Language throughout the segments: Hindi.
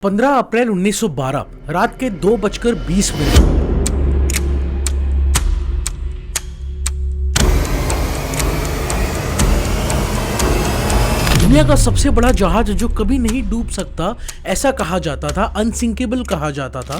15 अप्रैल 1912 रात के 2:20 दुनिया का सबसे बड़ा जहाज जो कभी नहीं डूब सकता, ऐसा कहा जाता था, अनसिंकेबल कहा जाता था,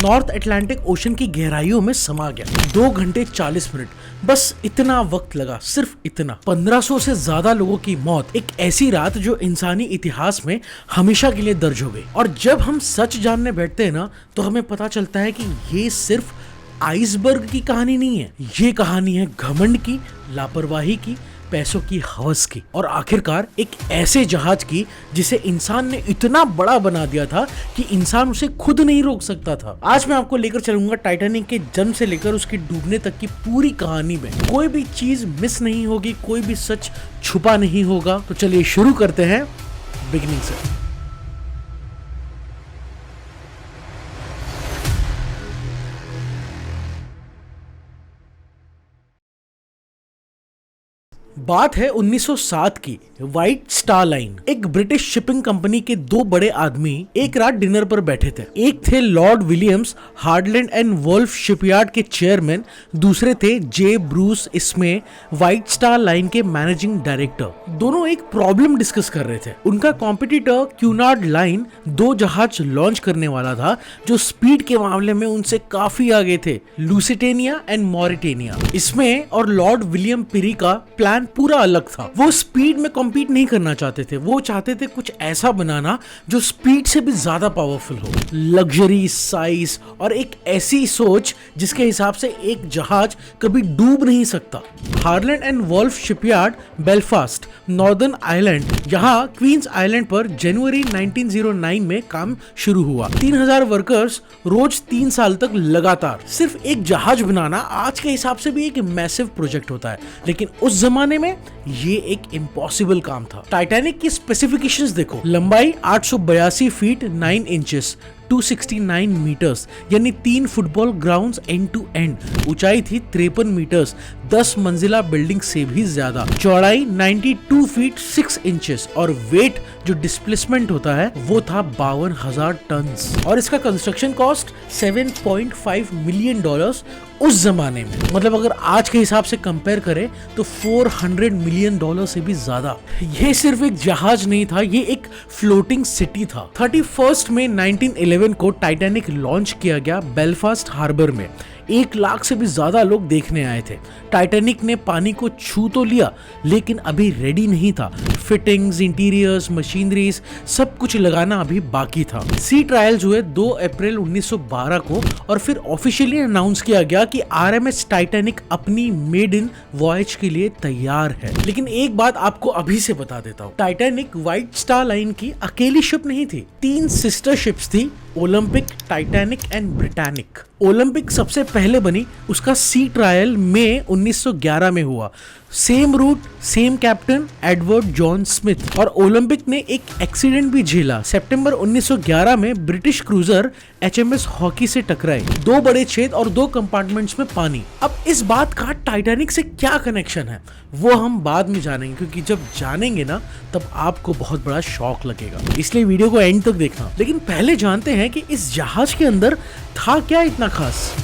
नॉर्थ अटलांटिक ओशन की गहराइयों में समा गया। 2 घंटे 40 मिनट, बस इतना वक्त लगा, सिर्फ इतना। 1500 से ज्यादा लोगों की मौत, एक ऐसी रात जो इंसानी इतिहास में हमेशा के लिए दर्ज हो गई। और जब हम सच जानने बैठते हैं ना, तो हमें पता चलता है कि ये सिर्फ आइसबर्ग की कहानी नहीं है, ये कहानी है घमंड की, लापरवाही की, पैसों की हवस की, और आखिरकार एक ऐसे जहाज की जिसे इंसान ने इतना बड़ा बना दिया था कि इंसान उसे खुद नहीं रोक सकता था। आज मैं आपको लेकर चलूंगा टाइटैनिक के जन्म से लेकर उसके डूबने तक की पूरी कहानी में। कोई भी चीज मिस नहीं होगी, कोई भी सच छुपा नहीं होगा। तो चलिए शुरू करते हैं बिगिनिंग से। बात है 1907 की। व्हाइट स्टार लाइन, एक ब्रिटिश शिपिंग कंपनी के 2 बड़े आदमी एक रात डिनर पर बैठे थे। एक थे Lord Williams, Harland and Wolff shipyard के चेयरमैन, दूसरे थे J Bruce Ismay, White Star Line के मैनेजिंग डायरेक्टर। दोनों एक प्रॉब्लम डिस्कस कर रहे थे। उनका कॉम्पिटिटर क्यूनार्ड लाइन 2 जहाज लॉन्च करने वाला था जो स्पीड के मामले में उनसे काफी आगे थे, लुसिटेनिया एंड मॉरिटेनिया। इसमें और लॉर्ड विलियम पिरी का प्लान पूरा अलग था। वो स्पीड में कॉम्पीट नहीं करना चाहते थे, वो चाहते थे कुछ ऐसा बनाना जो स्पीड से भी ज्यादा पावरफुल हो। लग्जरी, साइज और एक ऐसी सोच जिसके हिसाब से एक जहाज कभी डूब नहीं सकता। Harland and Wolff shipyard, Belfast, northern Ireland, यहाँ क्वींस आइलैंड पर जनवरी 1909 में काम शुरू हुआ। 3000 वर्कर्स रोज 3 साल तक लगातार। सिर्फ एक जहाज बनाना आज के हिसाब से भी एक मैसिव प्रोजेक्ट होता है, लेकिन उस जमाने में ये एक इम्पॉसिबल काम था। टाइटैनिक की स्पेसिफिकेशंस देखो। लंबाई 882 फीट 9 इंचेस, 269 मीटर्स, यानी 3 football grounds end to end. ऊंचाई थी 53 मीटर्स, 10 मंजिला बिल्डिंग से भी ज्यादा। चौड़ाई 92 फीट 6 इंचेस और वेट जो डिस्प्लेसमेंट होता है वो था 52,000 टन। और इसका कंस्ट्रक्शन कॉस्ट $7.5 मिलियन उस जमाने में। मतलब अगर आज के हिसाब से कंपेयर करें तो $400 मिलियन से भी ज्यादा। ये सिर्फ एक जहाज नहीं था, ये एक फ्लोटिंग सिटी था। 31 मई 1911 को टाइटैनिक लॉन्च किया गया बेलफास्ट हार्बर में। 1 लाख से भी ज्यादा लोग देखने आए थे। टाइटैनिक ने पानी को छू तो लिया, लेकिन अभी रेडी नहीं था। फिटिंग्स, इंटीरियर्स, मशीनरीज, सब कुछ लगाना अभी बाकी था। सी ट्रायल्स हुए 2 अप्रैल 1912 को और फिर ऑफिशियली अनाउंस किया गया कि आरएमएस टाइटैनिक अपनी मेडन वॉयज के लिए तैयार है। लेकिन एक बात आपको अभी से बता देता हूँ, टाइटैनिक व्हाइट स्टार लाइन की अकेली शिप नहीं थी। 3 सिस्टर शिप्स थी, Olympic, Titanic and Britannic. Olympic सबसे पहले बनी, उसका सी ट्रायल मई 1911 में हुआ। Same route, same captain, Edward John Smith. और ओलंपिक ने एक एक्सीडेंट भी झेला। सितंबर 1911 में ब्रिटिश क्रूजर HMS हॉकी से टकराई। 2 बड़े छेद और 2 कंपार्टमेंट्स में पानी। अब इस बात का टाइटैनिक से क्या कनेक्शन है वो हम बाद में जानेंगे, क्योंकि जब जानेंगे ना तब आपको बहुत बड़ा शॉक लगेगा। इसलिए वीडियो को एंड तक देखना। लेकिन पहले जानते हैं कि इस जहाज के अंदर था क्या इतना खास।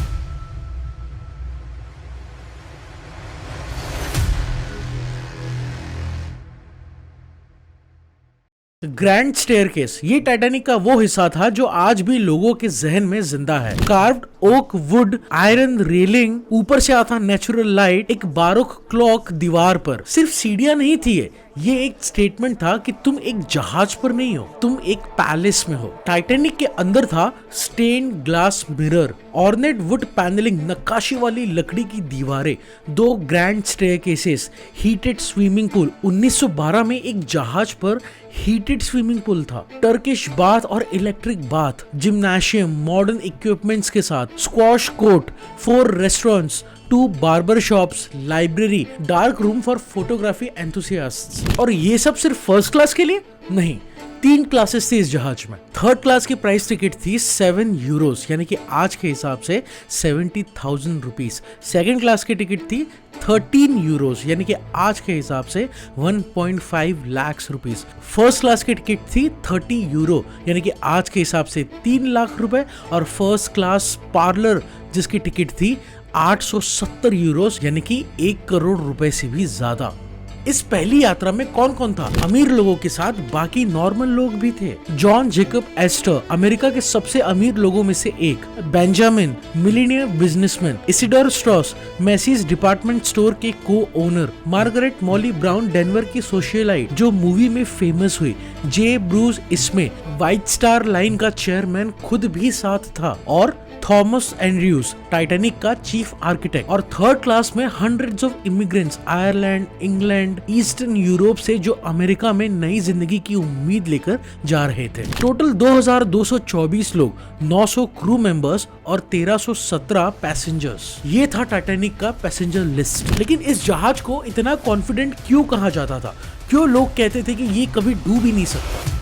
ग्रैंड स्टेयरकेस, ये टाइटैनिक का वो हिस्सा था जो आज भी लोगों के जहन में जिंदा है। Carved oak, wood, iron railing, ऊपर से आता नेचुरल लाइट, एक बारोक क्लॉक दीवार पर। सिर्फ सीढ़ियां नहीं थी ये एक स्टेटमेंट था कि तुम एक जहाज पर नहीं हो, तुम एक पैलेस में हो। टाइटैनिक के अंदर था stained glass mirror, ornate wood panelling, नक्काशी वाली लकड़ी की दीवारें, 2 grand staircases, heated swimming pool. 1912 में एक जहाज पर हीटेड स्विमिंग पूल था, टर्किश बाथ और electric bath, gymnasium, modern equipments के साथ, squash court, 4 restaurants, 2 barber shops, library, dark room for photography enthusiasts. और ये सब सिर्फ फर्स्ट क्लास के लिए नहीं, 3 क्लासेस थी इस जहाज में। 3rd क्लास की प्राइस टिकट थी 7 यूरोस, यानी कि आज के हिसाब से 70,000 रुपीज। 2nd क्लास की टिकट थी 13 यूरोस यानी कि आज के हिसाब से 1.5 लाख रुपीस। फर्स्ट क्लास की टिकट थी 30 यूरो यानी कि आज के हिसाब से 3 लाख रुपए, और फर्स्ट क्लास पार्लर जिसकी टिकट थी 870 यूरोस यानी कि 1 करोड़ रुपए से भी ज्यादा। इस पहली यात्रा में कौन कौन था? अमीर लोगों के साथ बाकी नॉर्मल लोग भी थे। जॉन जेकब एस्टर, अमेरिका के सबसे अमीर लोगों में से एक। Benjamin, millionaire businessman. Isidor Straus, Macy's department store के co-owner. Margaret Molly Brown, Denver की सोशलाइट जो मूवी में फेमस हुई। J Bruce Ismay, White Star Line का चेयरमैन खुद भी साथ था। और थॉमस एंड्रयूज, टाइटैनिक का चीफ आर्किटेक्ट। और थर्ड क्लास में hundreds of immigrants Ireland, England, Eastern Europe से जो अमेरिका में नई जिंदगी की उम्मीद लेकर जा रहे थे। टोटल 2224 लोग, 900 क्रू मेंबर्स और 1317 पैसेंजर्स। ये था टाइटैनिक का पैसेंजर लिस्ट। लेकिन इस जहाज को इतना कॉन्फिडेंट क्यों कहा जाता था? क्यों लोग कहते थे कि ये कभी डूब ही नहीं सकता?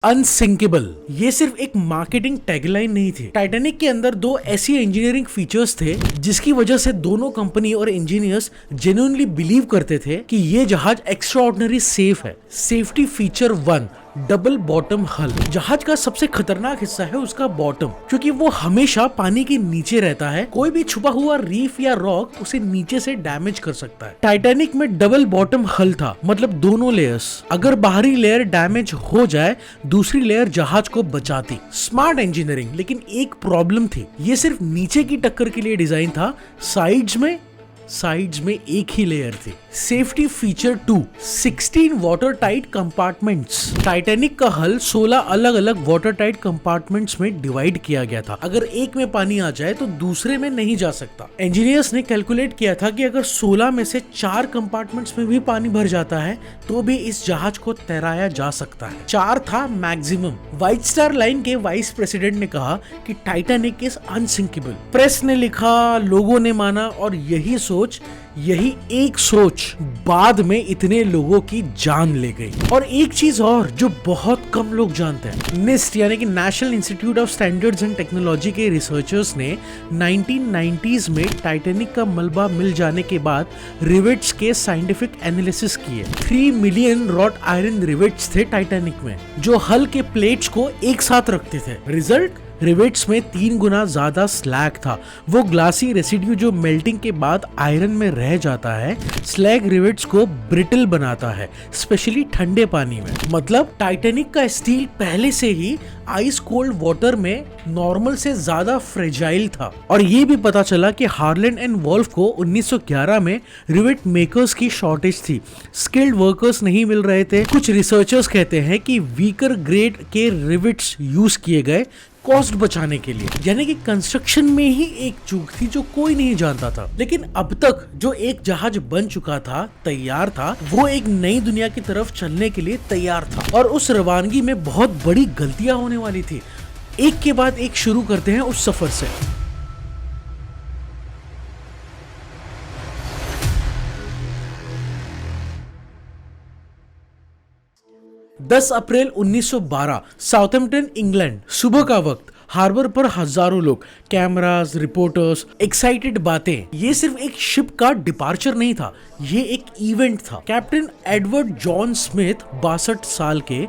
अनसिंकेबल, ये सिर्फ एक मार्केटिंग टैगलाइन नहीं थी। टाइटैनिक के अंदर दो ऐसी इंजीनियरिंग फीचर्स थे जिसकी वजह से दोनों कंपनी और इंजीनियर्स जेन्युइनली बिलीव करते थे कि ये जहाज एक्स्ट्राऑर्डिनरी सेफ है। सेफ्टी फीचर 1, डबल बॉटम हल। जहाज का सबसे खतरनाक हिस्सा है उसका बॉटम, क्योंकि वो हमेशा पानी के नीचे रहता है। कोई भी छुपा हुआ रीफ या रॉक उसे नीचे से डैमेज कर सकता है। टाइटैनिक में डबल बॉटम हल था, मतलब दोनों लेयर्स। अगर बाहरी लेयर डैमेज हो जाए, दूसरी लेयर जहाज को बचाती। स्मार्ट इंजीनियरिंग, लेकिन एक प्रॉब्लम थी। ये सिर्फ नीचे की टक्कर के लिए डिजाइन था, साइड्स में एक ही लेयर थी। Safety feature 2, 16 water tight compartments. Titanic का हल 16 अलग अलग वाटर टाइट कंपार्टमेंट्स में डिवाइड किया गया था। अगर एक में पानी आ जाए तो दूसरे में नहीं जा सकता। इंजीनियर्स ने कैलकुलेट किया था कि अगर 16 में से 4 कंपार्टमेंट्स में भी पानी भर जाता है तो भी इस जहाज को तैराया जा सकता है। 4 था मैक्सिमम। व्हाइट स्टार लाइन के वाइस प्रेसिडेंट ने कहा कि टाइटैनिक इज अनसिंकेबल। प्रेस ने लिखा, लोगों ने माना, और यही एक सोच बाद में इतने लोगों की जान ले गई। और एक चीज और जो बहुत कम लोग जानते हैं, निस्ट यानी कि national institute of standards and technology के रिसर्चर्स ने 1990s में टाइटैनिक का मलबा मिल जाने के बाद रिवेट्स के साइंटिफिक एनालिसिस किए। 3 मिलियन रॉट आयरन रिवेट्स थे टाइटैनिक में, जो हल के प्लेट्स को एक साथ रखते थे। रिजल्ट, रिवेट्स में 3 गुना ज्यादा स्लैग था। वो ग्लासी रेसिड्यू जो मेल्टिंग के बाद आयरन में रह जाता है, स्लैग रिवेट्स को ब्रिटल बनाता है, स्पेशली ठंडे पानी में। मतलब टाइटैनिक का स्टील पहले से ही आइस कोल्ड वाटर में नॉर्मल से ज्यादा फ्रेजाइल था। और ये भी पता चला कि हार्लैंड एंड वोल्फ को 1911 में रिवेट मेकर्स की शॉर्टेज थी। स्किल्ड वर्कर्स नहीं मिल रहे थे। कुछ रिसर्चर्स कहते हैं कि वीकर ग्रेड के रिवेट्स यूज किए गए कॉस्ट बचाने के लिए। यानी कि कंस्ट्रक्शन में ही एक चूक थी जो कोई नहीं जानता था। लेकिन अब तक जो एक जहाज बन चुका था, तैयार था, वो एक नई दुनिया की तरफ चलने के लिए तैयार था। और उस रवानगी में बहुत बड़ी गलतियां होने वाली थी। एक के बाद एक शुरू करते हैं उस सफर से। 10 अप्रैल 1912, साउथहैम्पटन, इंग्लैंड। सुबह का वक्त, हार्बर पर हजारों लोग, कैमरास, रिपोर्टर्स, एक्साइटेड बातें। ये सिर्फ एक शिप का डिपार्चर नहीं था, ये एक इवेंट था। कैप्टन एडवर्ड जॉन स्मिथ, 62 साल के,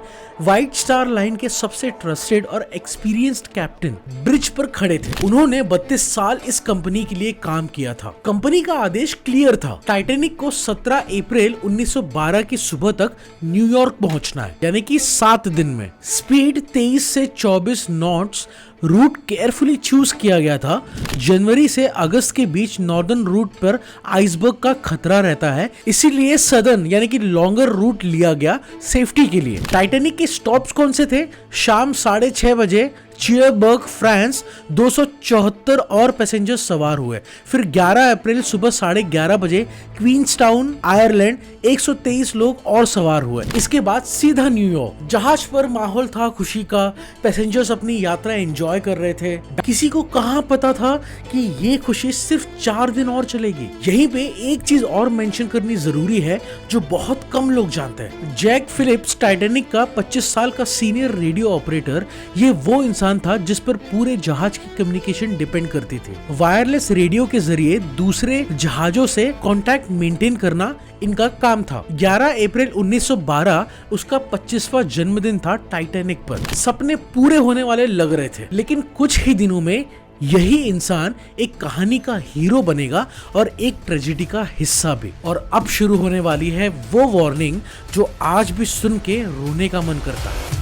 व्हाइट स्टार लाइन के सबसे ट्रस्टेड और एक्सपीरियंस्ड कैप्टन, ब्रिज पर खड़े थे। उन्होंने 32 साल इस कंपनी के लिए काम किया था। कंपनी का आदेश क्लियर था, टाइटैनिक को 17 अप्रैल 1912 की सुबह तक न्यूयॉर्क पहुंचना है, यानी कि 7 दिन में। स्पीड 23 से 24 नॉट्स। रूट केयरफुली चूज किया गया था। जनवरी से अगस्त के बीच नॉर्दर्न रूट पर आइसबर्ग का खतरा रहता है, इसीलिए सदर्न यानी कि लॉन्गर रूट लिया गया सेफ्टी के लिए। टाइटैनिक के स्टॉप्स कौन से थे? शाम 6:30 बजे, चियरबर्ग फ्रांस 274 और पैसेंजर सवार हुए। फिर 11 अप्रैल सुबह 11:30 बजे क्वींसटाउन आयरलैंड 123 लोग और सवार हुए। इसके बाद सीधा न्यूयॉर्क। जहाज पर माहौल था खुशी का, पैसेंजर्स अपनी यात्रा एंजॉय कर रहे थे। किसी को कहां पता था कि ये खुशी सिर्फ 4 दिन और चलेगी। यहीं पे एक चीज और मेंशन करनी जरूरी है जो बहुत कम लोग जानते हैं। जैक फिलिप्स, टाइटैनिक का 25 साल का सीनियर रेडियो ऑपरेटर, ये वो इंसान था जिस पर पूरे जहाज की कम्युनिकेशन डिपेंड करती थी। वायरलेस रेडियो के जरिए दूसरे जहाजों से कांटेक्ट मेंटेन करना इनका काम था। 11 अप्रैल 1912 उसका 25वां जन्मदिन था टाइटैनिक पर। सपने पूरे होने वाले लग रहे थे, लेकिन कुछ ही दिनों में यही इंसान एक कहानी का हीरो बनेगा और एक ट्रेजेडी का हिस्सा भी। और अब शुरू होने वाली है वो वार्निंग जो आज भी सुन के रोने का मन करता है।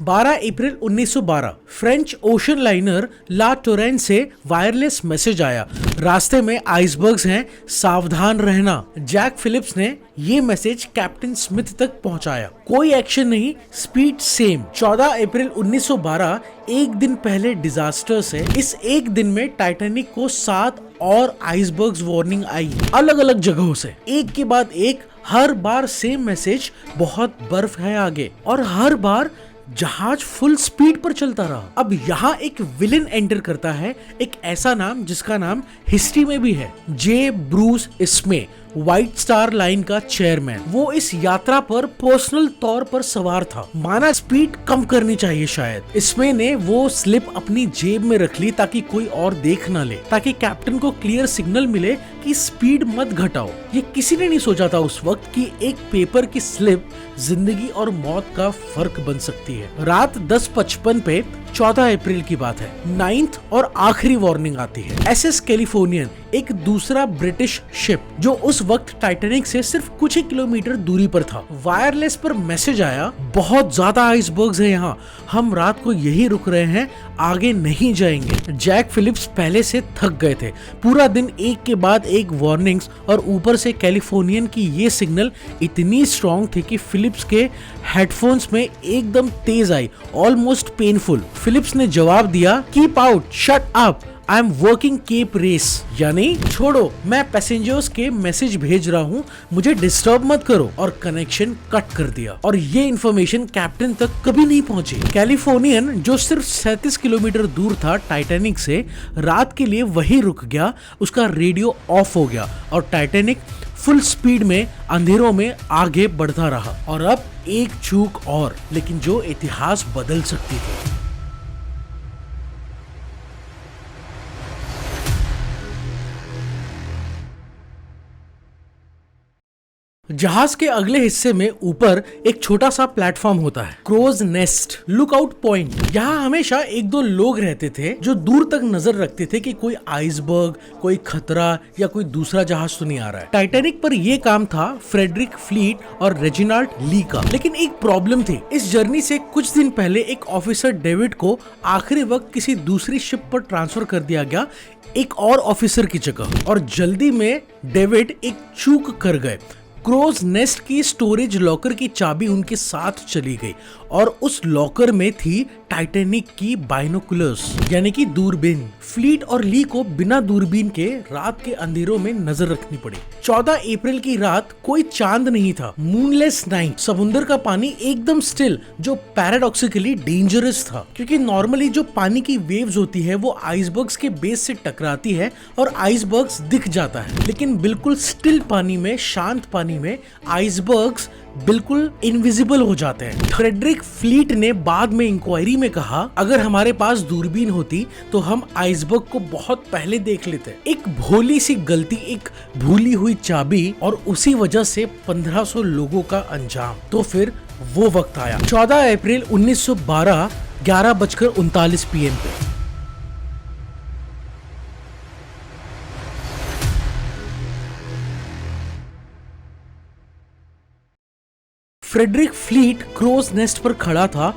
12 अप्रैल 1912 फ्रेंच ओशन लाइनर ला टोरैन से वायरलेस मैसेज आया, रास्ते में आइसबर्ग्स हैं, सावधान रहना। जैक फिलिप्स ने ये मैसेज कैप्टन स्मिथ तक पहुंचाया। कोई एक्शन नहीं, स्पीड सेम। 14 अप्रैल 1912 एक दिन पहले डिजास्टर से इस एक दिन में टाइटैनिक को 7 और आइसबर्ग्स वार्निंग आई, अलग अलग जगहों से, एक के बाद एक। हर बार सेम मैसेज, बहुत बर्फ है आगे, और हर बार जहाज फुल स्पीड पर चलता रहा। अब यहाँ एक विलेन एंटर करता है, एक ऐसा नाम जिसका नाम हिस्ट्री में भी है, जे ब्रूस इस्मे, व्हाइट स्टार लाइन का चेयरमैन। वो इस यात्रा पर पर्सनल तौर पर सवार था। माना स्पीड कम करनी चाहिए शायद। इसमें ने वो स्लिप अपनी जेब में रख ली ताकि कोई और देख ना ले, ताकि कैप्टन को क्लियर सिग्नल मिले कि स्पीड मत घटाओ। ये किसी ने नहीं सोचा था उस वक्त कि एक पेपर की स्लिप जिंदगी और मौत का फर्क बन सकती है। रात 10:55 पे 14 अप्रैल की बात है, 9th और आखिरी वार्निंग आती है। एसएस कैलिफोर्नियन, एक दूसरा ब्रिटिश शिप जो उस वक्त टाइटैनिक से सिर्फ कुछ ही किलोमीटर दूरी पर था। वायरलेस पर मैसेज आया, बहुत ज्यादा आइसबर्ग्स हैं यहाँ, हम रात को यही रुक रहे हैं, आगे नहीं जाएंगे। जैक फिलिप्स पहले से थक गए थे। पूरा दिन एक के बाद एक वार्निंग्स, और ऊपर से कैलिफोर्नियन की ये सिग्नल इतनी स्ट्रॉन्ग थी कि फिलिप्स के हेडफोन्स में एकदम तेज आई, ऑलमोस्ट पेनफुल। फिलिप्स ने जवाब दिया, keep out, shut up, I am working Cape Race, यानी छोड़ो, मैं पैसेंजर्स के मैसेज भेज रहा हूँ, मुझे डिस्टर्ब मत करो। और कनेक्शन कट कर दिया, और ये इन्फॉर्मेशन कैप्टन तक कभी नहीं पहुंची। कैलिफोर्नियन जो सिर्फ 37 किलोमीटर दूर था टाइटैनिक से, रात के लिए वही रुक गया, उसका रेडियो ऑफ हो गया और टाइटैनिक फुल स्पीड में अंधेरों में आगे बढ़ता रहा। और अब एक चूक और, लेकिन जो इतिहास बदल सकती थी। जहाज के अगले हिस्से में ऊपर एक छोटा सा प्लेटफॉर्म होता है, क्रोज नेस्ट, लुकआउट पॉइंट। यहाँ हमेशा 1-2 लोग रहते थे जो दूर तक नजर रखते थे कि कोई आइसबर्ग, कोई खतरा या कोई दूसरा जहाज तो नहीं आ रहा है। टाइटैनिक पर यह काम था फ्रेडरिक फ्लीट और रेजिनाल्ड ली का। लेकिन एक प्रॉब्लम थी, इस जर्नी से कुछ दिन पहले एक ऑफिसर डेविड को आखिरी वक्त किसी दूसरी शिप पर ट्रांसफर कर दिया गया, एक और ऑफिसर की जगह। और जल्दी में डेविड एक चूक कर गए। क्रोज नेस्ट की स्टोरेज लॉकर की चाबी उनके साथ चली गई, और उस लॉकर में थी टाइटैनिक की बाइनोकुलर्स, यानी कि दूरबीन। फ्लीट और ली को बिना दूरबीन के रात के अंधेरों में नजर रखनी पड़ी। 14 अप्रैल की रात, कोई चांद नहीं था, मूनलेस नाइट, समुद्र का पानी एकदम स्टिल, जो पैराडॉक्सिकली डेंजरस था, क्योंकि नॉर्मली जो पानी की वेव्स होती है वो आइसबर्ग्स के बेस से टकराती है और आइसबर्ग्स दिख जाता है। लेकिन बिल्कुल स्टिल पानी में, शांत पानी में आइसबर्ग्स बिल्कुल इनविजिबल हो जाते हैं। फ्रेडरिक फ्लीट ने बाद में इंक्वायरी में कहा, अगर हमारे पास दूरबीन होती तो हम आइसबर्ग को बहुत पहले देख लेते। एक भोली सी गलती, एक भूली हुई चाबी, और उसी वजह से 1500 लोगों का अंजाम। तो फिर वो वक्त आया, 14 अप्रैल 1912, 11:39 PM पे। फ्रेडरिक फ्लीट क्रोज नेस्ट पर खड़ा था,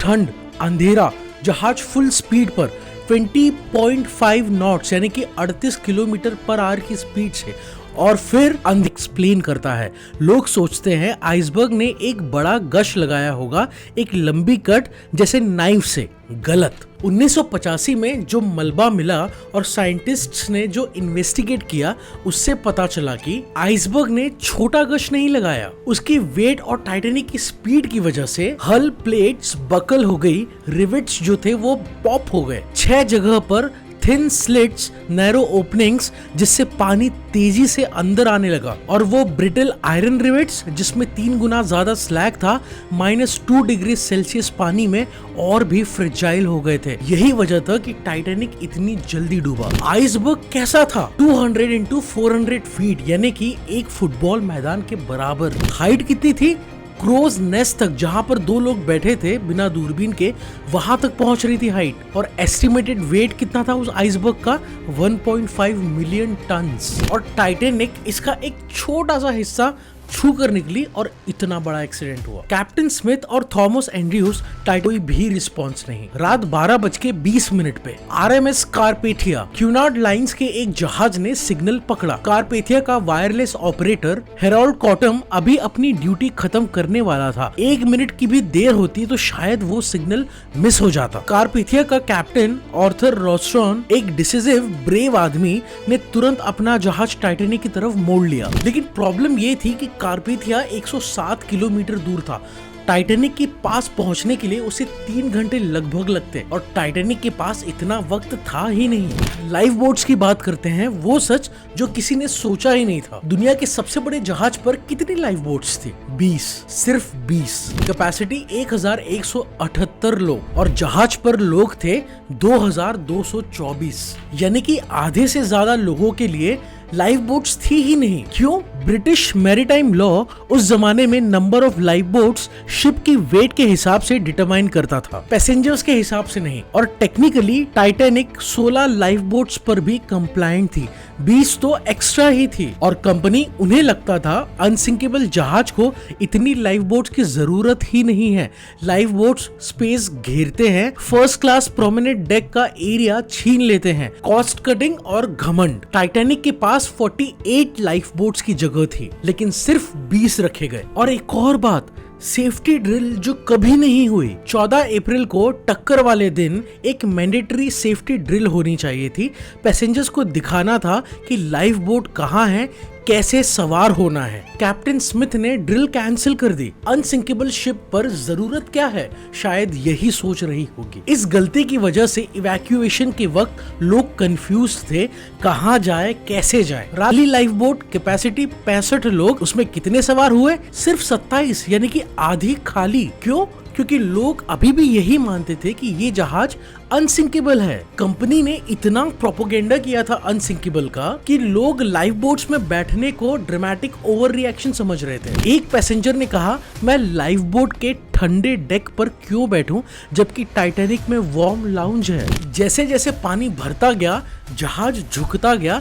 ठंड, अंधेरा, जहाज फुल स्पीड पर 20.5 नॉट्स यानी कि 38 किलोमीटर पर आवर की स्पीड से, और फिर अनएक्सप्लेन करता है। लोग सोचते हैं आइसबर्ग ने एक बड़ा गश लगाया होगा, एक लंबी कट जैसे नाइफ से। गलत। 1985 में जो मलबा मिला और साइंटिस्ट्स ने जो इन्वेस्टिगेट किया, उससे पता चला कि आइसबर्ग ने छोटा गश नहीं लगाया। उसकी वेट और टाइटैनिक की स्पीड की वजह से हल प्लेट्स बकल हो गई, रिवेट्स जो थे वो पॉप हो गए। 6 जगह पर थिन स्लिट्स, नैरो ओपनिंग्स, जिससे पानी तेजी से अंदर आने लगा। और वो ब्रिटल आयरन रिवेट्स जिसमें 3 गुना ज्यादा स्लैग था, -2 डिग्री सेल्सियस पानी में और भी फ्रेजाइल हो गए थे। यही वजह था कि टाइटैनिक इतनी जल्दी डूबा। आइसबर्ग कैसा था? 200 इंटू 400 फीट, यानी कि एक फुटबॉल मैदान के बराबर। हाइट कितनी थी? क्रोज नेस्ट तक, जहां पर 2 लोग बैठे थे बिना दूरबीन के, वहां तक पहुंच रही थी हाइट। और एस्टिमेटेड वेट कितना था उस आइसबर्ग का? 1.5 मिलियन टन्स। और टाइटैनिक इसका एक छोटा सा हिस्सा छू कर निकली और इतना बड़ा एक्सीडेंट हुआ। कैप्टन स्मिथ और थॉमस एंड्रयूज कोई भी रिस्पॉन्स नहीं। रात 12:20 पे आरएमएस कारपेथिया क्यूनार्ड लाइंस के एक जहाज ने सिग्नल पकड़ा। कारपेथिया का वायरलेस ऑपरेटर हेरोल्ड कॉटम अभी अपनी ड्यूटी खत्म करने वाला था। 1 मिनट की भी देर होती तो शायद वो सिग्नल मिस हो जाता। कारपेथिया का कैप्टन आर्थर रोस्ट्रॉन, एक डिसिसिव ब्रेव आदमी, ने तुरंत अपना जहाज टाइटैनिक की तरफ मोड़ लिया। लेकिन प्रॉब्लम ये थी कि कारपेथिया 107 किलोमीटर दूर था। टाइटैनिक के पास पहुंचने के लिए उसे 3 घंटे लगभग लगते और टाइटैनिक के पास इतना वक्त था ही नहीं। लाइफ बोट्स की बात करते हैं, वो सच जो किसी ने सोचा ही नहीं था। दुनिया के सबसे बड़े जहाज पर कितनी लाइफ बोट्स थी? 20, सिर्फ 20। कैपेसिटी 1178 लोग और जहाज पर लोग थे 2224, यानी कि आधे से ज्यादा लोगों के लिए लाइफ बोट्स थी ही नहीं। क्यों? ब्रिटिश मैरीटाइम लॉ उस जमाने में number of life boats ship की वेट के हिसाब से डिटरमाइन करता था, पैसेंजर्स के हिसाब से नहीं। और टेक्निकली टाइटैनिक 16 लाइफ बोट्स पर भी कंप्लायंट थी, 20 तो एक्स्ट्रा ही थी। और कंपनी, उन्हें लगता था अनसिंकेबल जहाज को इतनी लाइफ बोट्स की जरूरत ही नहीं है। लाइफ बोट्स स्पेस घेरते हैं, फर्स्ट क्लास प्रोमिनेंट डेक का एरिया छीन लेते हैं, कॉस्ट कटिंग और घमंड। टाइटैनिक के पास 48 लाइफ बोट्स की जगह थी, लेकिन सिर्फ 20 रखे गए। और एक और बात, सेफ्टी ड्रिल जो कभी नहीं हुई। 14 अप्रैल को टक्कर वाले दिन एक मैंडेटरी सेफ्टी ड्रिल होनी चाहिए थी। पैसेंजर्स को दिखाना था कि लाइफ बोट कहाँ है, कैसे सवार होना है। कैप्टन स्मिथ ने ड्रिल कैंसिल कर दी। अनसिंकेबल शिप पर जरूरत क्या है, शायद यही सोच रही होगी। इस गलती की वजह से इवैक्यूएशन के वक्त लोग कंफ्यूज थे, कहाँ जाए, कैसे जाए। राली लाइफ बोट कैपेसिटी 65 लोग, उसमें कितने सवार हुए? सिर्फ 27, यानी कि आधी खाली। क्यों? क्योंकि लोग अभी भी यही मानते थे कि ये जहाज अनसिंकेबल है। कंपनी ने इतना प्रोपोगेंडा किया था अनसिंकेबल का कि लोग लाइफ बोट्स में बैठने को ड्रामेटिक ओवर रिएक्शन समझ रहे थे। एक पैसेंजर ने कहा, मैं लाइफ बोट के ठंडे डेक पर क्यों बैठूं जबकि टाइटैनिक में वार्म लाउंज है। जैसे जैसे पानी भरता गया, जहाज झुकता गया,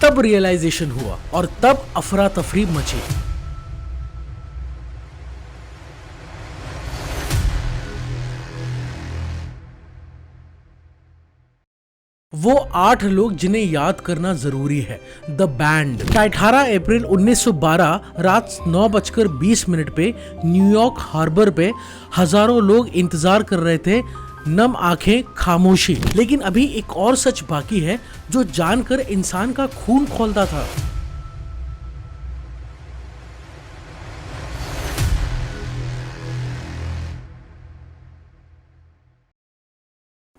तब रियलाइजेशन हुआ और तब अफरा तफरी मची। वो 8 लोग जिन्हें याद करना जरूरी है। The band. 18 अप्रैल 1912 रात 9:20 पे न्यूयॉर्क हार्बर पे हजारों लोग इंतजार कर रहे थे, नम आंखें, खामोशी। लेकिन अभी एक और सच बाकी है जो जानकर इंसान का खून खौलता था।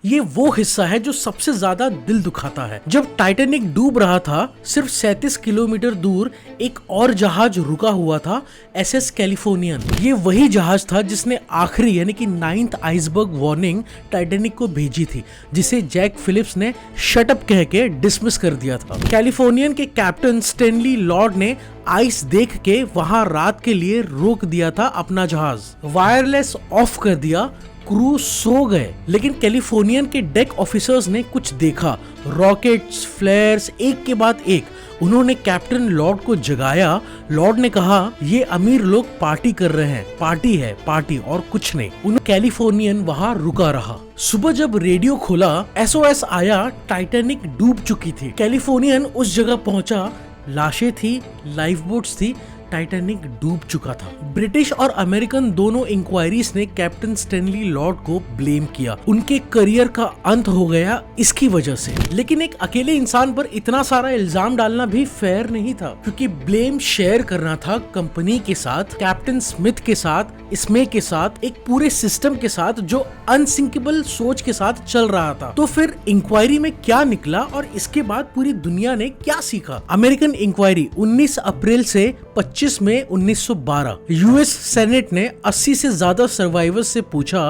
ये वो हिस्सा है जो सबसे ज्यादा दिल दुखाता है। जब टाइटैनिक डूब रहा था, सिर्फ 37 किलोमीटर दूर एक और जहाज रुका हुआ था, एसएस कैलिफोर्नियन। ये वही जहाज था जिसने आखिरी यानी कि 9th आइसबर्ग वार्निंग टाइटैनिक को भेजी थी, जिसे जैक फिलिप्स ने शट अप कह के डिसमिस कर दिया था। कैलिफोर्नियन के कैप्टन स्टैनली लॉर्ड ने आइस देख के वहां रात के लिए रोक दिया था अपना जहाज, वायरलेस ऑफ कर दिया, क्रू सो गए। लेकिन कैलिफोर्नियन के डेक ऑफिसर्स ने कुछ देखा, रॉकेट्स, फ्लेयर्स, एक के बाद एक। उन्होंने कैप्टन लॉर्ड को जगाया। लॉर्ड ने कहा, ये अमीर लोग पार्टी कर रहे हैं, पार्टी है, पार्टी और कुछ नहीं। उन कैलिफोर्नियन वहां रुका रहा। सुबह जब रेडियो खोला, एसओएस आया, टाइटैनिक डूब चुकी थी। कैलिफोर्नियन उस जगह पहुंचा लाशें थी, लाइफ बोट्स थी, टाइटैनिक डूब चुका था। ब्रिटिश और अमेरिकन दोनों इंक्वायरीज ने कैप्टन स्टैनली लॉर्ड को ब्लेम किया। उनके करियर का अंत हो गया इसकी वजह से। लेकिन एक अकेले इंसान पर इतना सारा इल्जाम डालना भी फेयर नहीं था, क्योंकि ब्लेम शेयर करना था कंपनी के साथ, कैप्टन स्मिथ के साथ, इसमे के साथ, एक पूरे सिस्टम के साथ जो अनसिंकेबल सोच के साथ चल रहा था। तो फिर इंक्वायरी में क्या निकला और इसके बाद पूरी दुनिया ने क्या सीखा? अमेरिकन इंक्वायरी 19 अप्रैल से 25 मई 1912। यूएस सेनेट ने 80 से ज्यादा सर्वाइवर्स से पूछा,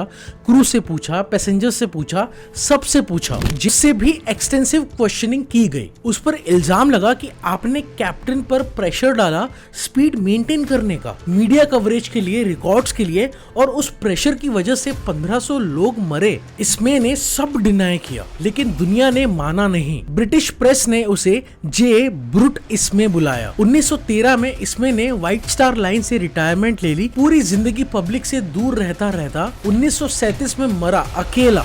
क्रू से पूछा, पैसेंजर से पूछा, सबसे पूछा, जिससे भी एक्सटेंसिव क्वेश्चनिंग की गई। उस पर इल्जाम लगा कि आपने कैप्टन पर प्रेशर डाला स्पीड मेंटेन करने का, मीडिया कवरेज के लिए, रिकॉर्ड्स के लिए, और उस प्रेशर की वजह से 1500 लोग मरे। इसमें ने सब डिनाई किया, लेकिन दुनिया ने माना नहीं। ब्रिटिश प्रेस ने उसे जे ब्रूट इसमें बुलाया। 1913 में इसमें ने व्हाइट स्टार लाइन से रिटायरमेंट ले ली। पूरी जिंदगी पब्लिक से दूर रहता 1937 में मरा अकेला।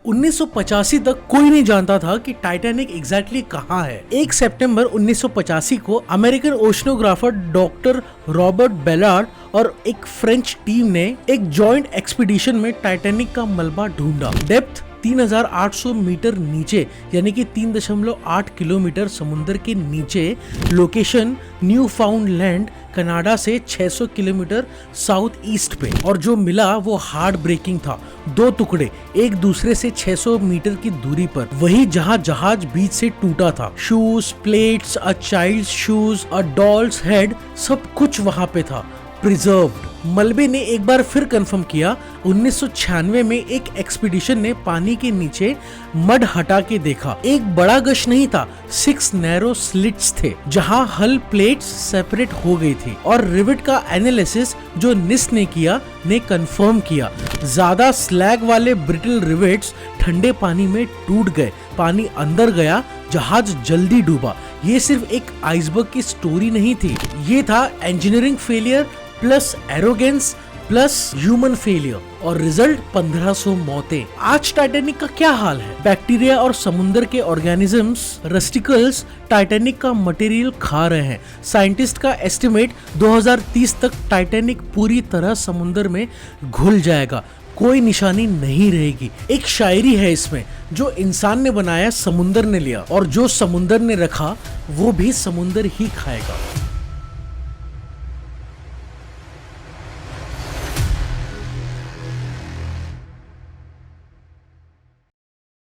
उन्नीस तक कोई नहीं जानता था कि टाइटैनिक एग्जैक्टली कहाँ है। 1 सितंबर 1985 को अमेरिकन ओशनोग्राफर डॉक्टर रॉबर्ट बेलार्ड और एक फ्रेंच टीम ने एक जॉइंट एक्सपीडिशन में टाइटैनिक का मलबा ढूंढा। डेप्थ 3800 मीटर नीचे, यानी कि 3.8 किलोमीटर समुद्र के नीचे। लोकेशन न्यू फाउंडलैंड, कनाडा से 600 किलोमीटर साउथ ईस्ट पे। और जो मिला वो हार्ड ब्रेकिंग था। 2 टुकड़े एक दूसरे से 600 मीटर की दूरी पर, वही जहां जहाज बीच से टूटा था। Shoes, plates, a child shoes, a dolls head, सब कुछ वहां पे था, प्रिजर्व्ड। मलबे ने एक बार फिर कंफर्म किया। 1996 में एक एक्सपीडिशन ने पानी के नीचे मड हटा के देखा। एक बड़ा गश नहीं था, 6 नैरो स्लिट्स थे जहां हल प्लेट्स सेपरेट हो गई थी। और रिवेट का एनालिसिस जो निस ने किया ने कंफर्म किया, ज्यादा स्लैग वाले ब्रिटल रिवेट्स ठंडे पानी में टूट गए, पानी अंदर गया, जहाज जल्दी डूबा। ये सिर्फ एक आइसबर्ग की स्टोरी नहीं थी, ये था engineering failure plus arrogance plus human failure, और रिजल्ट 1500 मौतें। आज टाइटैनिक का क्या हाल है? बैक्टीरिया और समुद्र के ऑर्गेनिजम्स, रस्टिकल्स, टाइटैनिक का मटेरियल खा रहे हैं। साइंटिस्ट का एस्टिमेट 2030 तक टाइटैनिक पूरी तरह समुद्र में घुल जाएगा, कोई निशानी नहीं रहेगी। एक शायरी है इसमें, जो इंसान ने बनाया समुंदर ने लिया, और जो समुंदर ने रखा वो भी समुंदर ही खाएगा।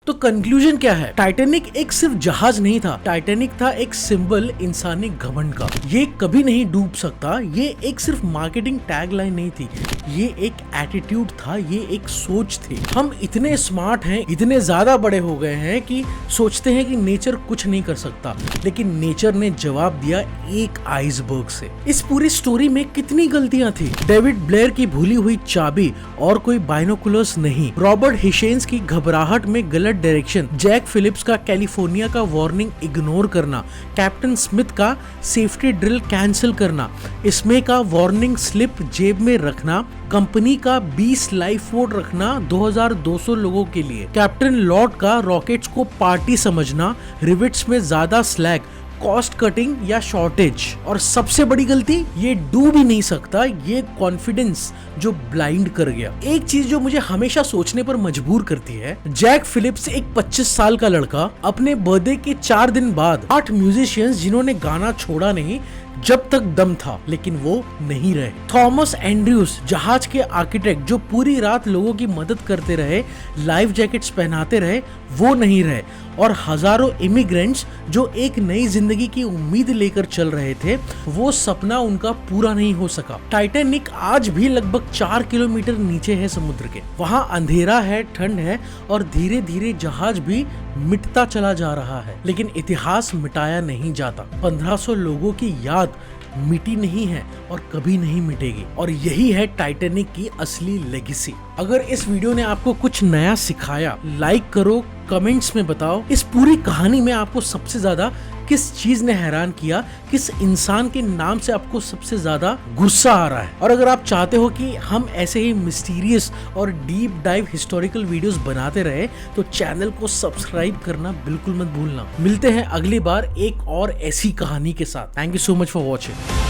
तो कंक्लूजन क्या है? टाइटैनिक एक सिर्फ जहाज नहीं था, टाइटैनिक था एक सिंबल इंसानी घमंड का। ये कभी नहीं डूब सकता, ये एक सिर्फ मार्केटिंग टैगलाइन नहीं थी, ये एक एटीट्यूड था, ये एक सोच थी। हम इतने स्मार्ट हैं, इतने ज्यादा बड़े हो गए हैं कि सोचते हैं कि नेचर कुछ नहीं कर सकता, लेकिन नेचर ने जवाब दिया एक आइसबर्ग से। इस पूरी स्टोरी में कितनी गलतियां थी। डेविड ब्लेयर की भूली हुई चाबी और कोई बाइनोकुलर्स नहीं, रॉबर्ट हिशेंस की घबराहट में गलत डायरेक्शन, जैक फिलिप्स का कैलिफोर्निया का वार्निंग इग्नोर करना, कैप्टन स्मिथ का सेफ्टी ड्रिल कैंसिल करना, इसमें का वार्निंग स्लिप जेब में रखना, कंपनी का 20 लाइफ बोट रखना 2200 लोगों के लिए, कैप्टन लॉर्ड का रॉकेट्स को पार्टी समझना, रिवेट्स में ज्यादा स्लैग, कॉस्ट कटिंग या शॉर्टेज, और सबसे बड़ी गलती, ये डूब ही नहीं सकता, ये कॉन्फिडेंस जो ब्लाइंड कर गया। एक चीज जो मुझे हमेशा सोचने पर मजबूर करती है, जैक फिलिप्स एक 25 साल का लड़का, अपने बर्थडे के 4 दिन बाद 8 म्यूजिशियंस जिन्होंने गाना छोड़ा नहीं जब तक दम था, लेकिन वो नहीं रहे। थॉमस एंड्रयूज जहाज के आर्किटेक्ट जो पूरी रात लोगों की मदद करते रहे, लाइफ जैकेट्स पहनाते रहे, वो नहीं रहे। और हजारों इमिग्रेंट्स जो एक नई जिंदगी की उम्मीद लेकर चल रहे थे, वो सपना उनका पूरा नहीं हो सका। टाइटैनिक आज भी लगभग 4 किलोमीटर नीचे है समुद्र के, वहाँ अंधेरा है, ठंड है, और धीरे धीरे जहाज भी मिटता चला जा रहा है, लेकिन इतिहास मिटाया नहीं जाता। 1500 लोगों की याद मिटी नहीं है और कभी नहीं मिटेगी, और यही है टाइटैनिक की असली लेगेसी। अगर इस वीडियो ने आपको कुछ नया सिखाया, लाइक करो, कमेंट्स में बताओ इस पूरी कहानी में आपको सबसे ज्यादा किस चीज ने हैरान किया, किस इंसान के नाम से आपको सबसे ज्यादा गुस्सा आ रहा है। और अगर आप चाहते हो कि हम ऐसे ही मिस्टीरियस और डीप डाइव हिस्टोरिकल वीडियोस बनाते रहे तो चैनल को सब्सक्राइब करना बिल्कुल मत भूलना। मिलते हैं अगली बार एक और ऐसी कहानी के साथ। Thank you so much for watching.